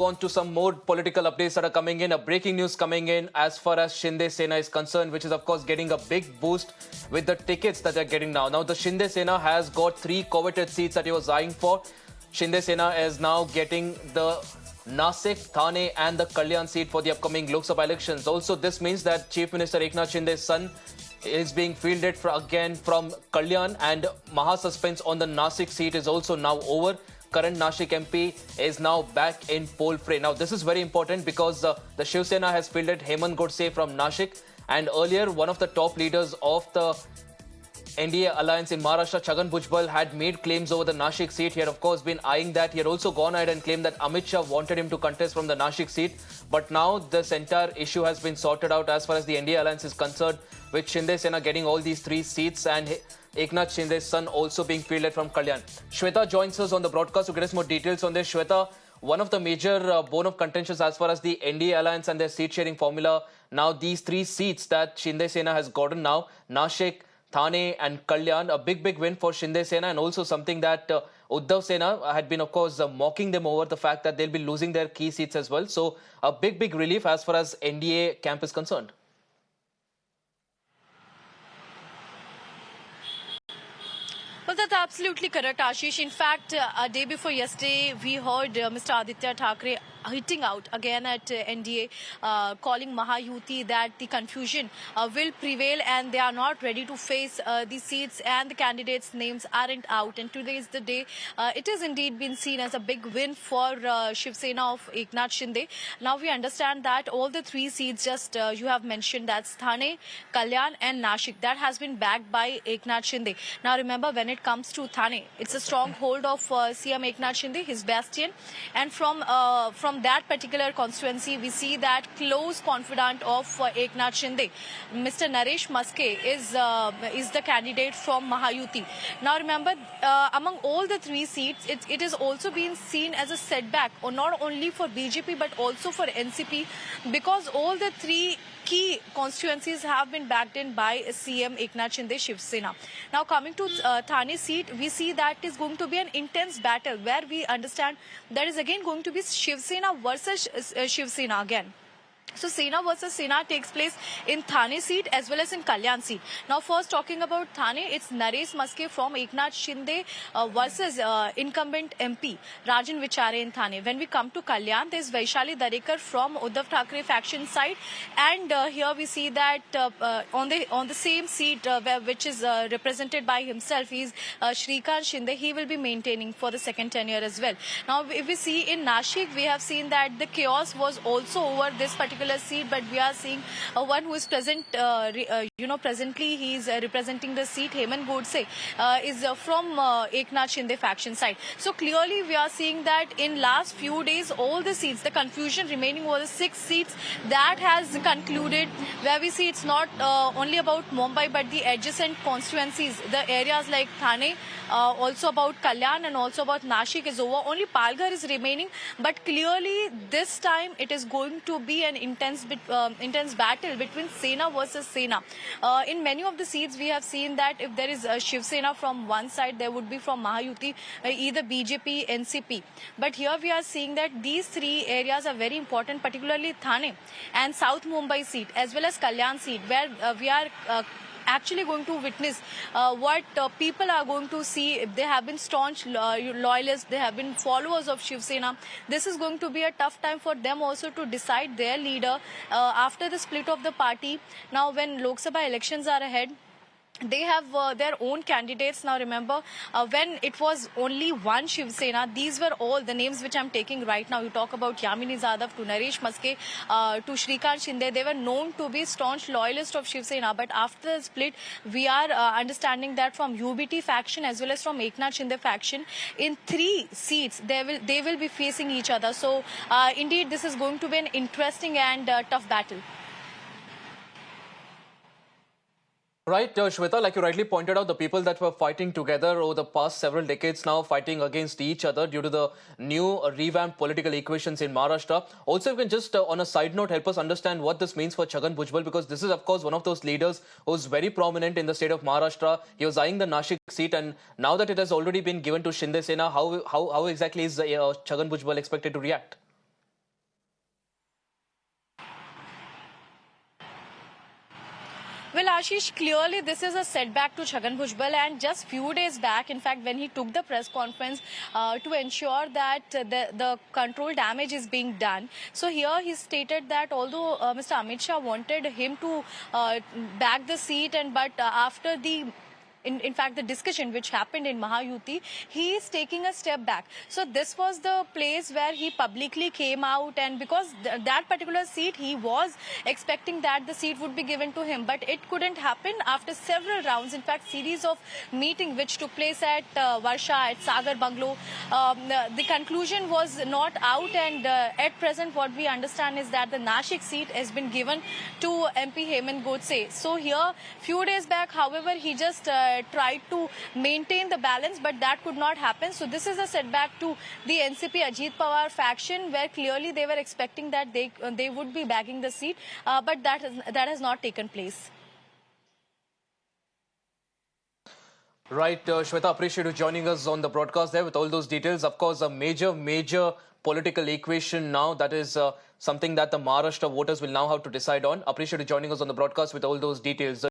On to some more political updates that are coming in. A breaking news coming in as far as Shinde Sena is concerned, which is of course getting a big boost with the tickets that they're getting now. Now the Shinde Sena has got 3 coveted seats that he was eyeing for. Shinde Sena is now getting the Nasik, Thane and the Kalyan seat for the upcoming Lok Sabha elections. Also, this means that Chief Minister Eknath Shinde's son is being fielded again from Kalyan, and Maha suspense on the Nasik seat is also now over. Current Nashik MP is now back in poll fray. Now, this is very important because the Shiv Sena has fielded Hemant Godse from Nashik, and earlier one of the top leaders of the NDA alliance in Maharashtra, Chhagan Bhujbal, had made claims over the Nashik seat. He had, of course, been eyeing that. He had also gone ahead and claimed that Amit Shah wanted him to contest from the Nashik seat. But now this entire issue has been sorted out as far as the NDA alliance is concerned, with Shinde Sena getting all these 3 seats and Eknath Shinde's son also being fielded from Kalyan. Shweta joins us on the broadcast to get us more details on this. Shweta, one of the major bone of contention as far as the NDA alliance and their seat sharing formula. Now these 3 seats that Shinde Sena has gotten now, Nashik, Thane and Kalyan, a big win for Shinde Sena, and also something that Uddhav Sena had been, of course, mocking them over the fact that they'll be losing their key seats as well. So a big relief as far as NDA camp is concerned. Well, that's absolutely correct, Ashish. In fact, a day before yesterday, we heard Mr. Aditya Thackeray hitting out again at NDA, calling Mahayuti that the confusion will prevail and they are not ready to face the seats and the candidates' names aren't out. And today is the day. It has indeed been seen as a big win for Shiv Sena of Eknath Shinde. Now we understand that all the 3 seats just you have mentioned, that's Thane, Kalyan and Nashik, that has been backed by Eknath Shinde. Now remember, when it comes to Thane, it's a stronghold of CM Eknath Shinde, his bastion, and from that particular constituency, we see that close confidant of Eknath Shinde, Mr. Naresh Maske, is the candidate from Mahayuti. Now remember, among all the 3 seats, it is also been seen as a setback, or not only for BJP but also for NCP, because all the 3 key constituencies have been backed in by CM Eknath Shinde Shiv Sena. Now coming to Thane seat, we see that is going to be an intense battle where we understand that is again going to be Shiv Sena versus Shiv Sena again. So Sena versus Sena takes place in Thane seat as well as in Kalyan seat. Now first talking about Thane, it's Naresh Maske from Eknath Shinde versus incumbent MP Rajan Vichare in Thane. When we come to Kalyan, there's Vaishali Darekar from Uddhav Thackeray faction side, and here we see that on the same seat which is represented by himself, he's Shrikant Shinde. He will be maintaining for the second tenure as well. Now if we see in Nashik, we have seen that the chaos was also over this particular seat, but we are seeing one who is present, presently he is representing the seat, Hemant Godse, is from Eknath Shinde faction side. So clearly we are seeing that in last few days, all the seats, the confusion remaining over the 6 seats, that has concluded, where we see it's not only about Mumbai but the adjacent constituencies, the areas like Thane, also about Kalyan and also about Nashik is over. Only Palghar is remaining, but clearly this time it is going to be an intense battle between Sena versus Sena. In many of the seats, we have seen that if there is Shiv Sena from one side, there would be from Mahayuti, either BJP, NCP. But here we are seeing that these 3 areas are very important, particularly Thane and South Mumbai seat, as well as Kalyan seat, where we are actually going to witness what people are going to see. If they have been staunch loyalists, they have been followers of Shiv Sena, this is going to be a tough time for them also to decide their leader after the split of the party. Now when Lok Sabha elections are ahead, they have their own candidates. Now remember, when it was only one Shiv Sena, these were all the names which I'm taking right now. You talk about Yamini Zadav to Naresh Maske to Shrikant Shinde. They were known to be staunch loyalists of Shiv Sena. But after the split, we are understanding that from UBT faction as well as from Eknath Shinde faction, in 3 seats, they will be facing each other. So indeed, this is going to be an interesting and tough battle. Right, Shweta, like you rightly pointed out, the people that were fighting together over the past several decades now fighting against each other due to the new revamped political equations in Maharashtra. Also, you can just, on a side note, help us understand what this means for Chhagan Bhujbal, because this is, of course, one of those leaders who's very prominent in the state of Maharashtra. He was eyeing the Nashik seat, and now that it has already been given to Shinde Sena, how exactly is Chhagan Bhujbal expected to react? Well, Ashish, clearly this is a setback to Chhagan Bhujbal, and just few days back, in fact, when he took the press conference to ensure that the control damage is being done. So here he stated that although Mr. Amit Shah wanted him to back the seat, but after the in fact, the discussion which happened in Mahayuti, he is taking a step back. So this was the place where he publicly came out, and because that particular seat, he was expecting that the seat would be given to him, but it couldn't happen after several rounds. In fact, series of meeting which took place at Varsha, at Sagar Bungalow. The conclusion was not out, and at present, what we understand is that the Nashik seat has been given to MP Hemant Godse. So here, few days back, however, he just tried to maintain the balance, but that could not happen. So this is a setback to the NCP Ajit Pawar faction, where clearly they were expecting that they would be bagging the seat, but that has not taken place. Right, Shweta, appreciate you joining us on the broadcast there with all those details. Of course, a major political equation now. That is something that the Maharashtra voters will now have to decide on. Appreciate you joining us on the broadcast with all those details.